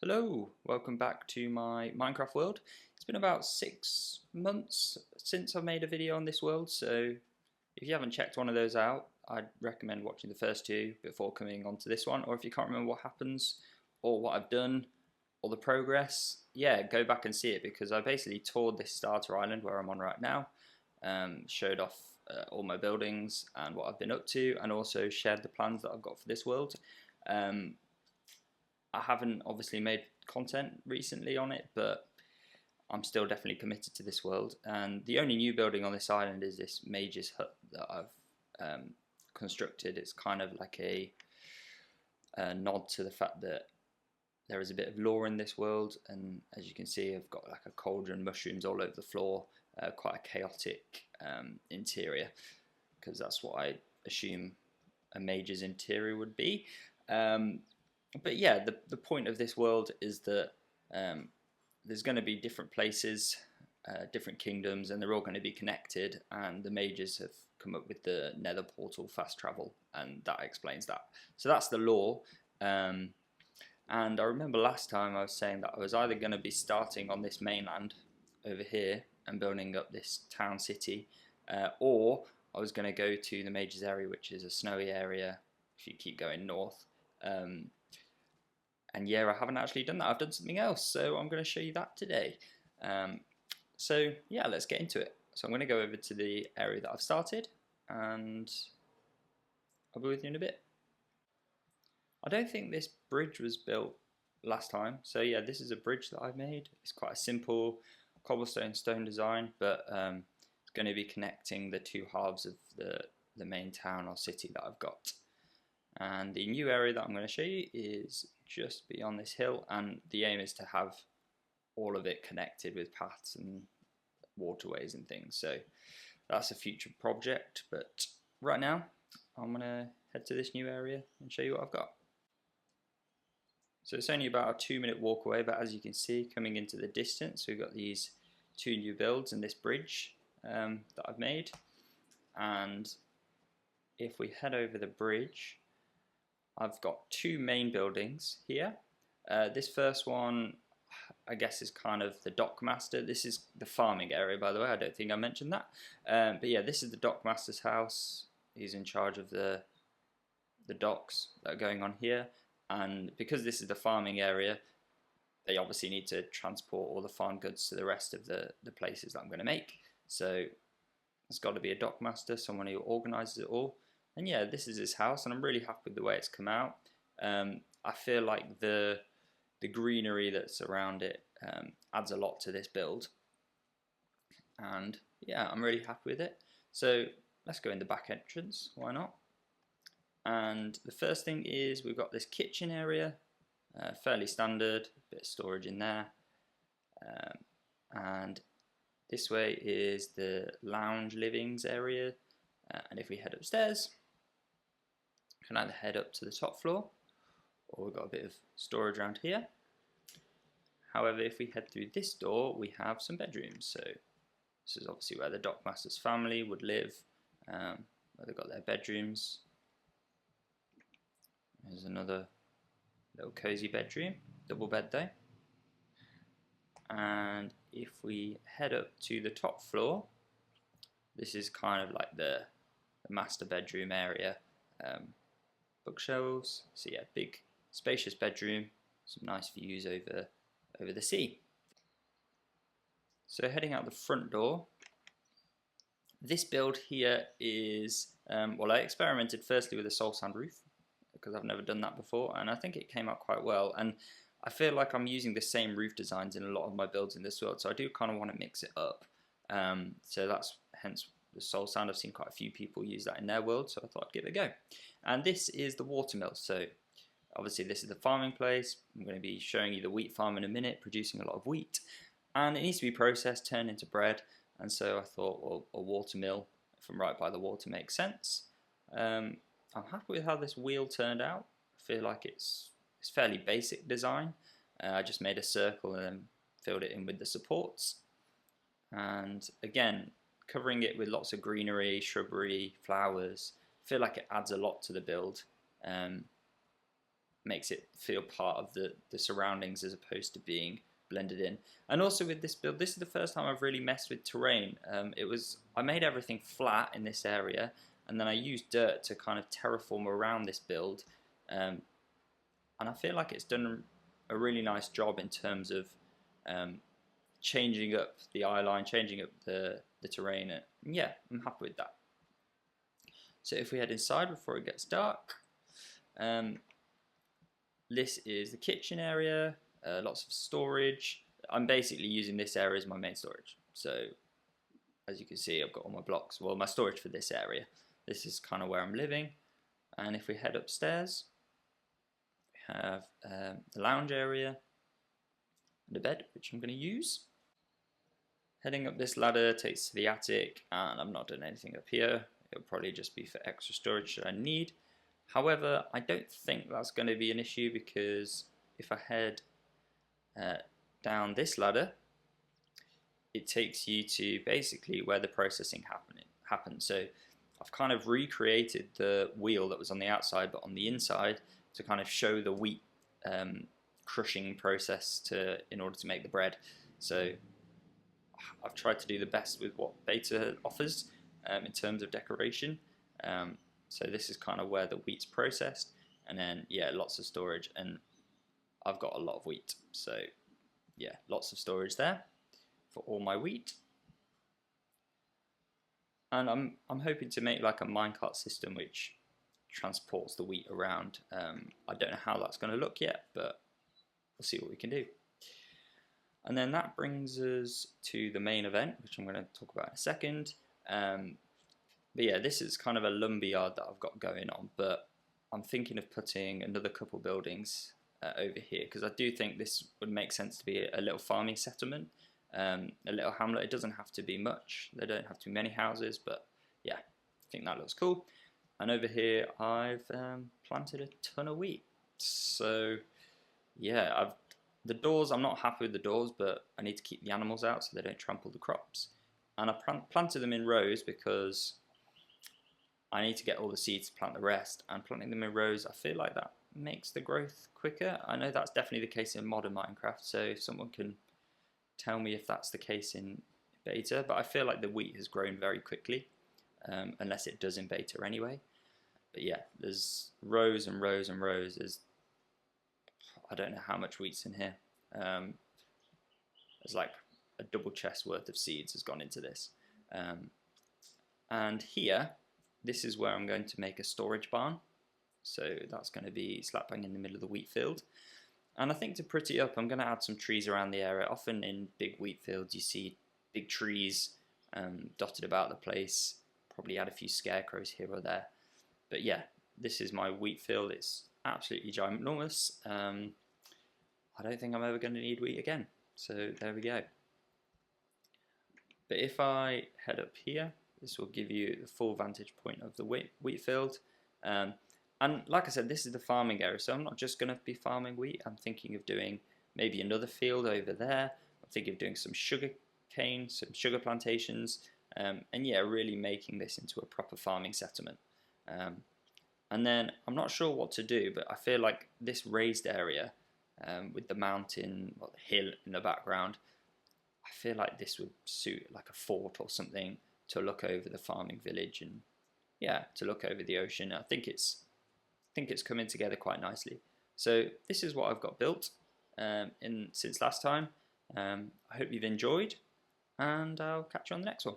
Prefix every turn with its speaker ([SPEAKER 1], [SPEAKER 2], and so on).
[SPEAKER 1] Hello, welcome back to my Minecraft world. It's been about 6 months since I've made a video on this world, so if you haven't checked one of those out, I'd recommend watching the first two before coming on to this one, or if you can't remember what happens, or what I've done, or the progress, yeah, go back and see it, because I basically toured this starter island where I'm on right now, showed off all my buildings and what I've been up to, and also shared the plans that I've got for this world. I haven't obviously made content recently on it, but I'm still definitely committed to this world. And the only new building on this island is this mage's hut that I've constructed. It's kind of like a nod to the fact that there is a bit of lore in this world, and as you can see, I've got like a cauldron, mushrooms all over the floor, quite a chaotic interior, because that's what I assume a mage's interior would be. But yeah, the point of this world is that there's going to be different places, different kingdoms, and they're all going to be connected, and the mages have come up with the nether portal fast travel, and that explains that. So that's the lore. And I remember last time I was saying that I was either going to be starting on this mainland over here and building up this town city, or I was going to go to the mage's area, which is a snowy area if you keep going north. And yeah, I haven't actually done that. I've done something else, so I'm going to show you that today. So yeah, let's get into it. So I'm going to go over to the area that I've started, and I'll be with you in a bit. I don't think this bridge was built last time. So yeah, this is a bridge that I've made. It's quite a simple cobblestone stone design, but it's going to be connecting the two halves of the main town or city that I've got. And the new area that I'm going to show you is just beyond this hill, and the aim is to have all of it connected with paths and waterways and things. So that's a future project, but right now I'm going to head to this new area and show you what I've got. So it's only about a 2-minute walk away, but as you can see, coming into the distance, we've got these two new builds and this bridge that I've made. And if we head over the bridge, I've got two main buildings here. This first one, I guess, is kind of the dockmaster. This is the farming area, by the way. I don't think I mentioned that. But yeah, this is the dockmaster's house. He's in charge of the docks that are going on here. And because this is the farming area, they obviously need to transport all the farm goods to the rest of the places that I'm going to make. So there's got to be a dockmaster, someone who organises it all. And yeah, this is his house, and I'm really happy with the way it's come out. I feel like the greenery that's around it adds a lot to this build. And yeah, I'm really happy with it. So let's go in the back entrance, why not? And the first thing is we've got this kitchen area, fairly standard, bit of storage in there. And this way is the lounge livings area. And if we head upstairs, we can either head up to the top floor, or we've got a bit of storage around here. However, if we head through this door, we have some bedrooms. So this is obviously where the dockmaster's family would live, where they've got their bedrooms. There's another little cozy bedroom, double bed though. And if we head up to the top floor, this is kind of like the master bedroom area. Bookshelves, so yeah, big spacious bedroom, some nice views over the sea. So heading out the front door, this build here is, well, I experimented firstly with a soul sand roof, because I've never done that before, and I think it came out quite well. And I feel like I'm using the same roof designs in a lot of my builds in this world, so I do kind of want to mix it up. So that's hence the soul sand. I've seen quite a few people use that in their world, so I thought I'd give it a go. And this is the Watermill. So obviously this is the farming place. I'm going to be showing you the wheat farm in a minute, producing a lot of wheat, and it needs to be processed, turned into bread. And so I thought, well, a watermill, if I'm right by the water, makes sense. I'm happy with how this wheel turned out. I feel like it's fairly basic design. I just made a circle and then filled it in with the supports. And again, covering it with lots of greenery, shrubbery, flowers. I feel like it adds a lot to the build. makes it feel part of the surroundings as opposed to being blended in. And also with this build, this is the first time I've really messed with terrain. I made everything flat in this area, and then I used dirt to kind of terraform around this build, and I feel like it's done a really nice job in terms of changing up the eye line, changing up the terrain, and yeah, I'm happy with that. So if we head inside before it gets dark, this is the kitchen area, lots of storage. I'm basically using this area as my main storage. So as you can see, I've got all my blocks, well, my storage for this area. This is kind of where I'm living. And if we head upstairs, we have the lounge area and a bed, which I'm going to use. Heading up this ladder takes to the attic, and I'm not doing anything up here. It'll probably just be for extra storage should I need. However, I don't think that's going to be an issue, because if I head down this ladder, it takes you to basically where the processing happens. So I've kind of recreated the wheel that was on the outside, but on the inside, to kind of show the wheat crushing process in order to make the bread. So I've tried to do the best with what beta offers in terms of decoration. So this is kind of where the wheat's processed, and then yeah, lots of storage, and I've got a lot of wheat, so yeah, lots of storage there for all my wheat. And I'm hoping to make like a minecart system which transports the wheat around. I don't know how that's going to look yet, but we'll see what we can do. And then that brings us to the main event, which I'm going to talk about in a second. But yeah, this is kind of a lumberyard that I've got going on, but I'm thinking of putting another couple buildings over here, because I do think this would make sense to be a little farming settlement, a little hamlet. It doesn't have to be much, there don't have to be many houses, but yeah, I think that looks cool. And over here I've planted a ton of wheat. So yeah, the doors, I'm not happy with the doors, but I need to keep the animals out so they don't trample the crops. And I planted them in rows because I need to get all the seeds to plant the rest, and planting them in rows, I feel like that makes the growth quicker. I know that's definitely the case in modern Minecraft, so if someone can tell me if that's the case in beta, but I feel like the wheat has grown very quickly, unless it does in beta anyway. But yeah, there's rows and rows and rows. I don't know how much wheat's in here. There's like a double chest worth of seeds has gone into this. And here, this is where I'm going to make a storage barn. So that's going to be slap bang in the middle of the wheat field. And I think to pretty up, I'm going to add some trees around the area. Often in big wheat fields, you see big trees dotted about the place. Probably add a few scarecrows here or there. But yeah, this is my wheat field. It's absolutely ginormous. I don't think I'm ever going to need wheat again. So there we go. But if I head up here, this will give you the full vantage point of the wheat field. And like I said, this is the farming area, so I'm not just going to be farming wheat. I'm thinking of doing maybe another field over there. I'm thinking of doing some sugar cane, some sugar plantations, and yeah, really making this into a proper farming settlement. And then I'm not sure what to do, but I feel like this raised area with the mountain, or the hill in the background, I feel like this would suit like a fort or something to look over the farming village, and yeah, to look over the ocean. I think it's coming together quite nicely. So this is what I've got built since last time. I hope you've enjoyed, and I'll catch you on the next one.